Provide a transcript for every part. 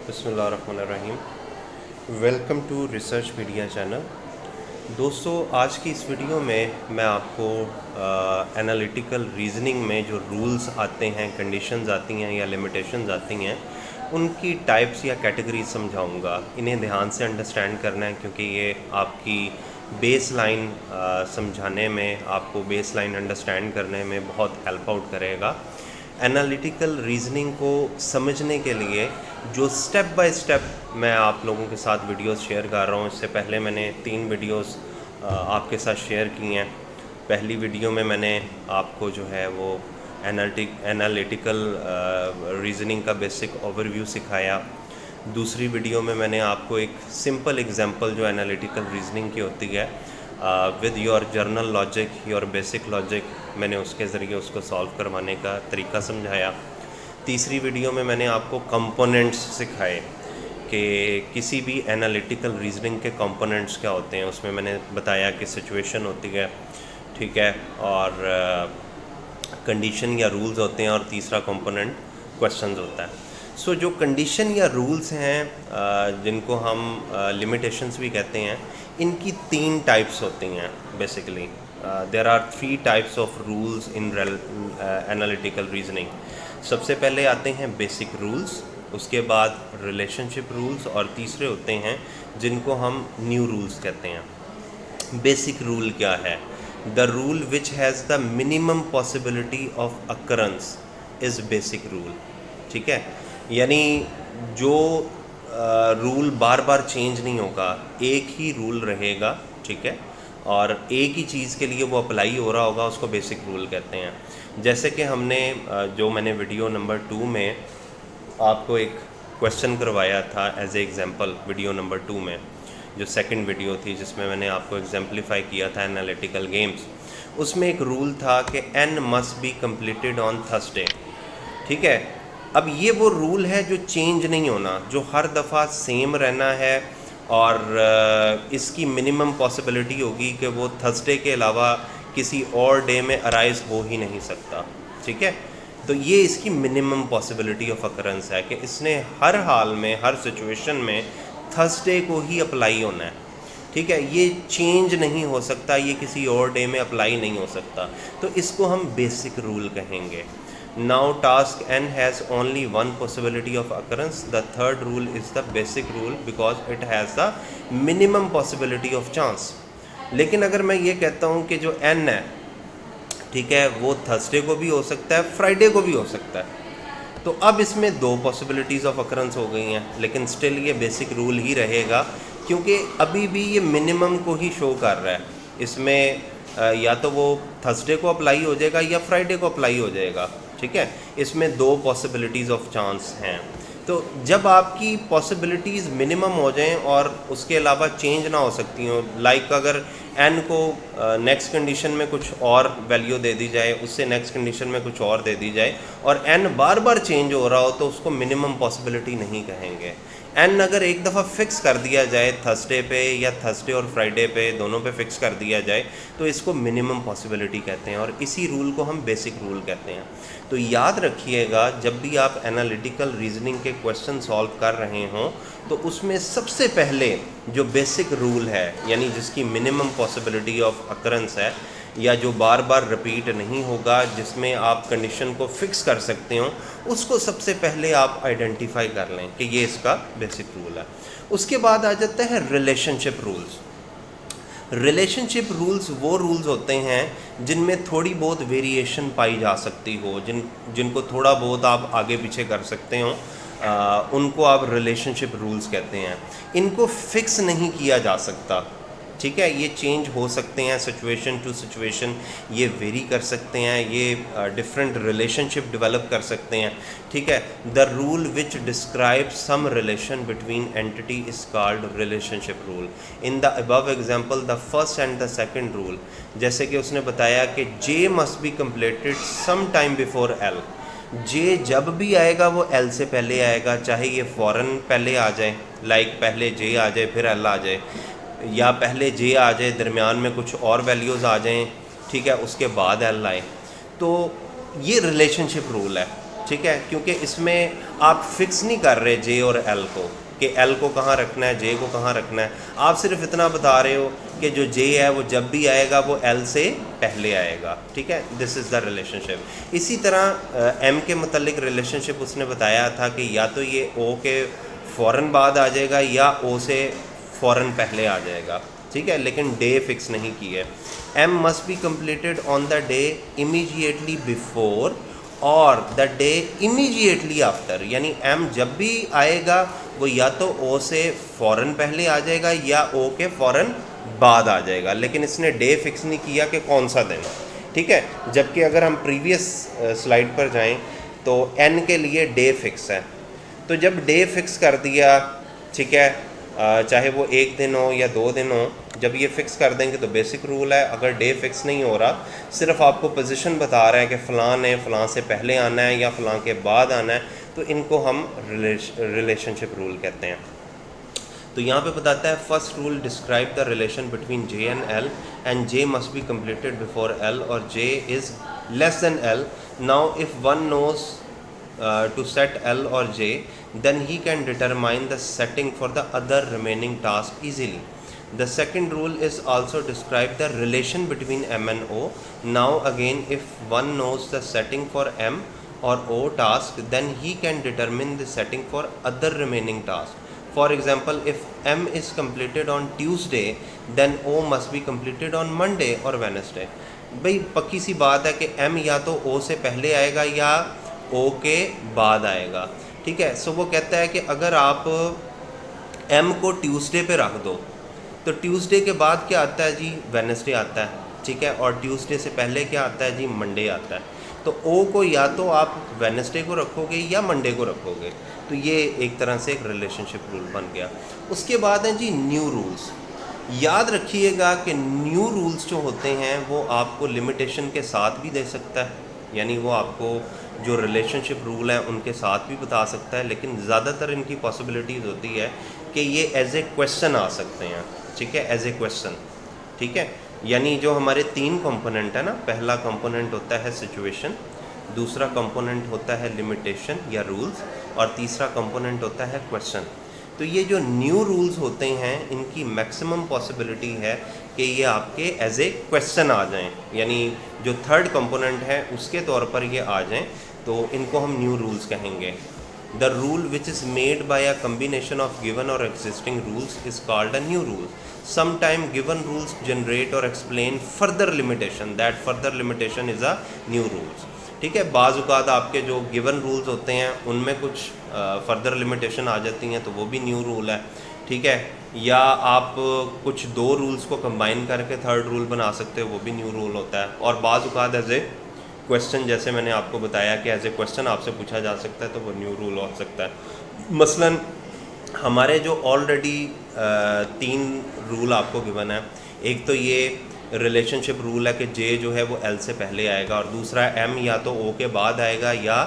बिस्मिल्लाहिर्रहमानिर्रहीम। Welcome to research media channel. दोस्तों, आज की इस वीडियो में मैं आपको एनालिटिकल रीजनिंग में जो रूल्स आते हैं, कंडीशंस आती हैं या लिमिटेशंस आती हैं, उनकी टाइप्स या कैटेगरी समझाऊंगा। इन्हें ध्यान से अंडरस्टैंड करना है क्योंकि ये आपकी बेस लाइन समझाने में, आपको बेस लाइन अंडरस्टैंड करने में बहुत हेल्प आउट करेगा। एनालिटिकल रीजनिंग को समझने के लिए जो स्टेप बाय स्टेप मैं आप लोगों के साथ वीडियोस शेयर कर रहा हूँ, इससे पहले मैंने 3 वीडियोस आपके साथ शेयर की हैं। पहली वीडियो में मैंने आपको जो है वो एनालिटिकल रीजनिंग का बेसिक ओवरव्यू सिखाया। दूसरी वीडियो में मैंने आपको एक सिंपल एग्जांपल जो एनालिटिकल रीजनिंग की होती है with your journal logic, your basic logic, मैंने उसके ज़रिए उसको सॉल्व करवाने का तरीका समझाया। तीसरी वीडियो में मैंने आपको कंपोनेंट्स सिखाए कि किसी भी एनालिटिकल रीजनिंग के कंपोनेंट्स क्या होते हैं। उसमें मैंने बताया कि सिचुएशन होती है, ठीक है, और कंडीशन या रूल्स होते हैं, और तीसरा कंपोनेंट क्वेश्चंस होता है। सो जो कंडीशन या रूल्स हैं, जिनको हम लिमिटेशंस भी कहते हैं, इनकी 3 टाइप्स होती हैं basically. There are 3 types of rules in analytical reasoning. सबसे पहले आते हैं बेसिक रूल्स, उसके बाद रिलेशनशिप रूल्स, और तीसरे होते हैं जिनको हम न्यू रूल्स कहते हैं। बेसिक रूल क्या है? The rule which has the minimum possibility of occurrence is basic rule. ठीक है, यानी जो रूल बार बार चेंज नहीं होगा, एक ही रूल रहेगा, ठीक है, और एक ही चीज़ के लिए वो अप्लाई हो रहा होगा, उसको बेसिक रूल कहते हैं। जैसे कि हमने जो मैंने वीडियो नंबर 2 में आपको एक क्वेश्चन करवाया था as a example, video number 2 में जो सेकंड वीडियो थी जिसमें मैंने आपको एग्जाम्पलीफाई किया था एनालिटिकल गेम्स, उसमें एक रूल था कि n must be completed on Thursday. ठीक है, अब ये वो रूल है जो चेंज नहीं होना, जो हर दफ़ा सेम रहना है, और इसकी मिनिमम पॉसिबिलिटी होगी कि वो थर्सडे के अलावा किसी और डे में अराइज हो ही नहीं सकता। ठीक है, तो ये इसकी मिनिमम पॉसिबिलिटी ऑफ अकरेंस है कि इसने हर हाल में, हर सिचुएशन में थर्सडे को ही अप्लाई होना है। ठीक है, ये चेंज नहीं हो सकता, ये किसी और डे में अप्लाई नहीं हो सकता, तो इसको हम बेसिक रूल कहेंगे। Now task n has only one possibility of occurrence, the third rule is the basic rule because it has the minimum possibility of chance. लेकिन अगर मैं ये कहता हूँ कि जो n है, ठीक है, वो थर्सडे को भी हो सकता है, फ्राइडे को भी हो सकता है, तो अब इसमें 2 पॉसिबिलिटीज़ ऑफ अकरेंस हो गई हैं, लेकिन स्टिल ये बेसिक रूल ही रहेगा क्योंकि अभी भी ये मिनिमम को ही शो कर रहा है। इसमें या तो वो थर्सडे को अप्लाई हो जाएगा या फ्राइडे को अप्लाई हो जाएगा। ठीक है, इसमें 2 पॉसिबिलिटीज़ ऑफ चांस हैं। तो जब आपकी पॉसिबिलिटीज़ मिनिमम हो जाएं और उसके अलावा चेंज ना हो सकती हो, लाइक अगर n को नेक्स्ट कंडीशन में कुछ और वैल्यू दे दी जाए, उससे नेक्स्ट कंडीशन में कुछ और दे दी जाए, और n बार बार चेंज हो रहा हो, तो उसको मिनिमम पॉसिबिलिटी नहीं कहेंगे। n अगर एक दफ़ा फ़िक्स कर दिया जाए थर्सडे पे, या थर्सडे और फ्राइडे पे दोनों पे फ़िक्स कर दिया जाए, तो इसको मिनिमम पॉसिबिलिटी कहते हैं, और इसी रूल को हम बेसिक रूल कहते हैं। तो याद रखिएगा, जब भी आप एनालिटिकल रीजनिंग के क्वेश्चन सॉल्व कर रहे हों, तो उसमें सबसे पहले जो बेसिक रूल है, यानी जिसकी मिनिमम पॉसिबिलिटी ऑफ अकरेंस है, या जो बार बार रिपीट नहीं होगा, जिसमें आप कंडीशन को फिक्स कर सकते हो, उसको सबसे पहले आप आइडेंटिफाई कर लें कि ये इसका बेसिक रूल है। उसके बाद आ जाता है रिलेशनशिप रूल्स। रिलेशनशिप रूल्स वो रूल्स होते हैं जिनमें थोड़ी बहुत वेरिएशन पाई जा सकती हो, जिनको थोड़ा बहुत आप आगे पीछे कर सकते हो, उनको आप रिलेशनशिप रूल्स कहते हैं। इनको फिक्स नहीं किया जा सकता, ठीक है, ये चेंज हो सकते हैं सिचुएशन टू सिचुएशन, ये वेरी कर सकते हैं, ये डिफरेंट रिलेशनशिप डेवलप कर सकते हैं। ठीक है, the rule which describe some relation between entity is called relationship rule. In the above example the first and the second rule, जैसे कि उसने बताया कि J must be completed some time before L. J जब भी आएगा वो L से पहले आएगा, चाहे ये फ़ौरन पहले आ जाए, लाइक पहले जे आ जाए फिर एल आ जाए, या पहले जे आ जाए, दरमियान में कुछ और वैल्यूज़ आ जाएं, ठीक है, उसके बाद एल आए। तो ये रिलेशनशिप रूल है, ठीक है, क्योंकि इसमें आप फिक्स नहीं कर रहे जे और एल को कि एल को कहाँ रखना है, जे को कहाँ रखना है। आप सिर्फ इतना बता रहे हो कि जो जे है वो जब भी आएगा वो एल से पहले आएगा, ठीक है। This is the relationship. इसी तरह एम के मतलब रिलेशनशिप उसने बताया था कि या तो ये ओ के फ़ौरन बाद आ जाएगा या ओ से फ़ौरन पहले आ जाएगा, ठीक है, लेकिन डे फिक्स नहीं की है। M must be completed on the day immediately before or the day immediately after, यानी एम जब भी आएगा वो या तो ओ से फ़ौरन पहले आ जाएगा या ओ के फ़ौरन बाद आ जाएगा, लेकिन इसने डे फिक्स नहीं किया कि कौन सा दिन, ठीक है। जबकि अगर हम प्रीवियस स्लाइड पर जाएं तो एन के लिए डे फिक्स है। तो जब डे फिक्स कर दिया, ठीक है, चाहे वो एक दिन हो या 2 दिन हो, जब ये फ़िक्स कर देंगे तो बेसिक रूल है। अगर डे फिक्स नहीं हो रहा, सिर्फ आपको पोजीशन बता रहा है कि फ़लाँ ने फ़लाँ से पहले आना है या फ़लाँ के बाद आना है, तो इनको हम रिलेशनशिप रूल कहते हैं। तो यहाँ पे बताता है first rule describe the relation between J and J must be completed before L और J is less than L. Now if one knows to set L or J, then he can determine the setting for the other remaining task easily. The second rule is also describe the relation between M and O. Now again, if one knows the setting for M or O task, then he can determine the setting for other remaining task. For example, if M is completed on Tuesday, then O must be completed on Monday or Wednesday. भाई पक्की सी बात है कि M या तो O से पहले आएगा या ओ के बाद आएगा, ठीक है। सो वो कहता है कि अगर आप एम को ट्यूसडे पे रख दो तो ट्यूसडे के बाद क्या आता है जी, वेडनेसडे आता है, ठीक है, और ट्यूसडे से पहले क्या आता है जी, मंडे आता है। तो ओ को या तो आप वेडनेसडे को रखोगे या मंडे को रखोगे। तो ये एक तरह से एक रिलेशनशिप रूल बन गया। उसके बाद है जी न्यू रूल्स। याद रखिएगा कि न्यू रूल्स जो होते हैं वो आपको लिमिटेशन के साथ भी दे सकता है, यानी वो आपको जो रिलेशनशिप रूल हैं उनके साथ भी बता सकता है, लेकिन ज़्यादातर इनकी पॉसिबिलिटीज़ होती है कि ये एज ए क्वेश्चन आ सकते हैं, ठीक है, एज ए क्वेश्चन, ठीक है। यानी जो हमारे 3 कंपोनेंट है ना, पहला कंपोनेंट होता है सिचुएशन, दूसरा कंपोनेंट होता है लिमिटेशन या रूल्स, और तीसरा कंपोनेंट होता है क्वेश्चन। तो ये जो न्यू रूल्स होते हैं इनकी मैक्सिमम पॉसिबिलिटी है कि ये आपके एज ए क्वेश्चन आ जाएं, यानी जो थर्ड कंपोनेंट है उसके तौर पर ये आ जाएं, तो इनको हम न्यू रूल्स कहेंगे। The rule which is made by a combination of given और existing rules is called a new rule. Sometime given rules generate or explain further limitation, that further limitation is a new rules, ठीक है। बाज़-औक़ात आपके जो given rules होते हैं उनमें कुछ further limitation आ जाती हैं तो वो भी न्यू रूल है, ठीक है। या आप कुछ 2 रूल्स को कंबाइन करके थर्ड रूल बना सकते हो, वो भी न्यू रूल होता है। और बाज़-औक़ात एज ए क्वेश्चन, जैसे मैंने आपको बताया कि एज ए क्वेश्चन आपसे पूछा जा सकता है तो वो न्यू रूल हो सकता है। मसलन हमारे जो ऑलरेडी 3 रूल आपको गिवन है, एक तो ये रिलेशनशिप रूल है कि जे जो है वो एल से पहले आएगा, और दूसरा एम या तो ओ के बाद आएगा या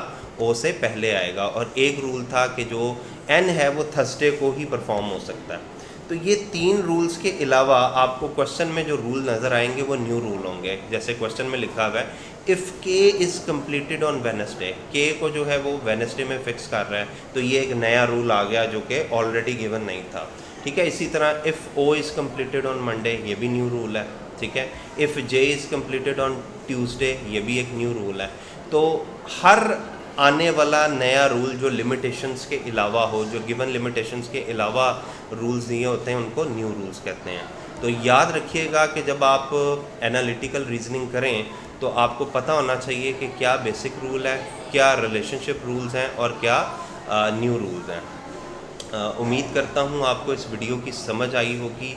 ओ से पहले आएगा, और एक रूल था कि जो एन है वो थर्सडे को ही परफॉर्म हो सकता है। तो ये 3 रूल्स के अलावा आपको क्वेश्चन में जो रूल नज़र आएंगे वो न्यू रूल होंगे। जैसे क्वेश्चन में लिखा हुआ है इफ़ के इज़ कम्प्लीटेड ऑन वेडनेसडे, के को जो है वो वेडनेसडे में फ़िक्स कर रहा है, तो ये एक नया रूल आ गया जो कि ऑलरेडी गिवन नहीं था, ठीक है। इसी तरह if O is completed on Monday, ये भी न्यू रूल है, ठीक है। If J is completed on Tuesday, ये भी एक न्यू रूल है। तो हर आने वाला नया रूल जो लिमिटेशंस के अलावा हो, जो गिवन लिमिटेशंस के अलावा रूल्स दिए होते हैं, उनको न्यू रूल्स कहते हैं। तो याद रखिएगा कि जब आप एनालिटिकल रीजनिंग करें तो आपको पता होना चाहिए कि क्या बेसिक रूल है, क्या रिलेशनशिप रूल्स हैं और क्या न्यू रूल्स हैं। उम्मीद करता हूँ आपको इस वीडियो की समझ आई होगी।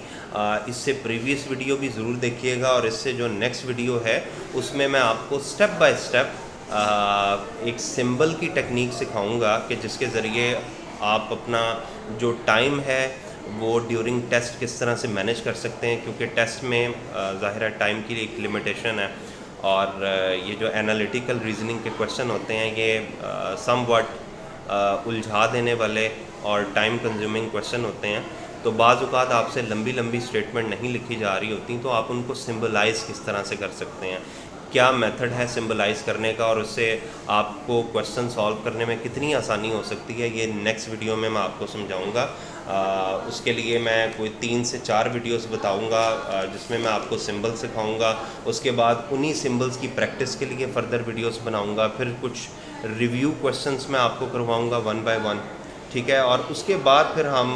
इससे प्रीवियस वीडियो भी ज़रूर देखिएगा, और इससे जो नेक्स्ट वीडियो है उसमें मैं आपको स्टेप बाय स्टेप एक सिंबल की टेक्निक सिखाऊंगा कि जिसके ज़रिए आप अपना जो टाइम है वो ड्यूरिंग टेस्ट किस तरह से मैनेज कर सकते हैं, क्योंकि टेस्ट में ज़ाहिर है टाइम की एक लिमिटेशन है, और ये जो एनालिटिकल रीजनिंग के क्वेश्चन होते हैं ये समवट उलझा देने वाले और टाइम कंज्यूमिंग क्वेश्चन होते हैं। तो बाज़ औक़ात आपसे लंबी लंबी स्टेटमेंट नहीं लिखी जा रही होती, तो आप उनको सिंबलाइज़ किस तरह से कर सकते हैं, क्या मेथड है सिंबलाइज करने का और उससे आपको क्वेश्चन सॉल्व करने में कितनी आसानी हो सकती है, ये नेक्स्ट वीडियो में मैं आपको समझाऊंगा। उसके लिए मैं कोई 3 से 4 वीडियोस बताऊंगा जिसमें मैं आपको सिंबल सिखाऊंगा। उसके बाद उन्हीं सिंबल्स की प्रैक्टिस के लिए फ़र्दर वीडियोस बनाऊंगा। फिर कुछ रिव्यू क्वेश्चंस मैं आपको करवाऊंगा 1 बाय 1, ठीक है। और उसके बाद फिर हम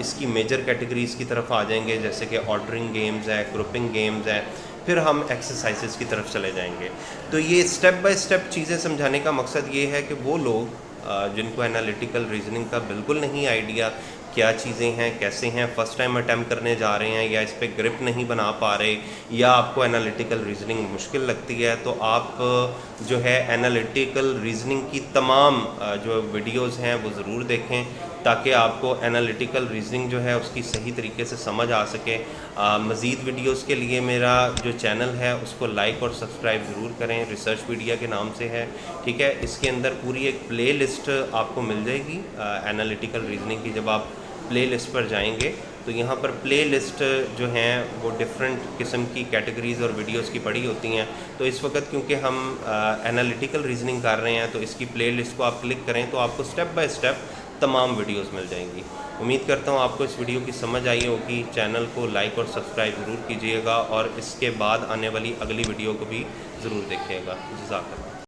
इसकी मेजर कैटेगरीज़ की तरफ आ जाएंगे, जैसे कि ऑर्डरिंग गेम्स है, ग्रुपिंग गेम्स है, फिर हम एक्सरसाइजेस की तरफ चले जाएंगे। तो ये स्टेप बाय स्टेप चीज़ें समझाने का मकसद ये है कि वो लोग जिनको एनालिटिकल रीजनिंग का बिल्कुल नहीं आइडिया क्या चीज़ें हैं, कैसे हैं, फ़र्स्ट टाइम अटैम्प्ट करने जा रहे हैं या इस पर ग्रिप नहीं बना पा रहे, या आपको एनालिटिकल रीजनिंग मुश्किल लगती है, तो आप जो है एनालिटिकल रीजनिंग की तमाम जो वीडियोस हैं वो ज़रूर देखें, ताकि आपको एनालिटिकल रीजनिंग जो है उसकी सही तरीके से समझ आ सके। मज़ीद वीडियोस के लिए मेरा जो चैनल है उसको लाइक और सब्सक्राइब ज़रूर करें, रिसर्चपीडिया के नाम से है, ठीक है। इसके अंदर पूरी एक प्ले लिस्ट आपको मिल जाएगी एनालिटिकल रीजनिंग की। जब आप प्ले लिस्ट पर जाएंगे तो यहाँ पर प्ले लिस्ट जो हैं वो डिफरेंट किस्म की कैटेगरीज़ और वीडियोस की पड़ी होती हैं। तो इस वक्त क्योंकि हम एनालिटिकल रीजनिंग कर रहे हैं तो इसकी प्ले लिस्ट को आप क्लिक करें तो आपको स्टेप बाय स्टेप तमाम वीडियोस मिल जाएंगी। उम्मीद करता हूँ आपको इस वीडियो की समझ आई होगी। चैनल को लाइक और सब्सक्राइब ज़रूर कीजिएगा और इसके बाद आने वाली अगली वीडियो को भी ज़रूर देखिएगा। जज़ाकल्लाह।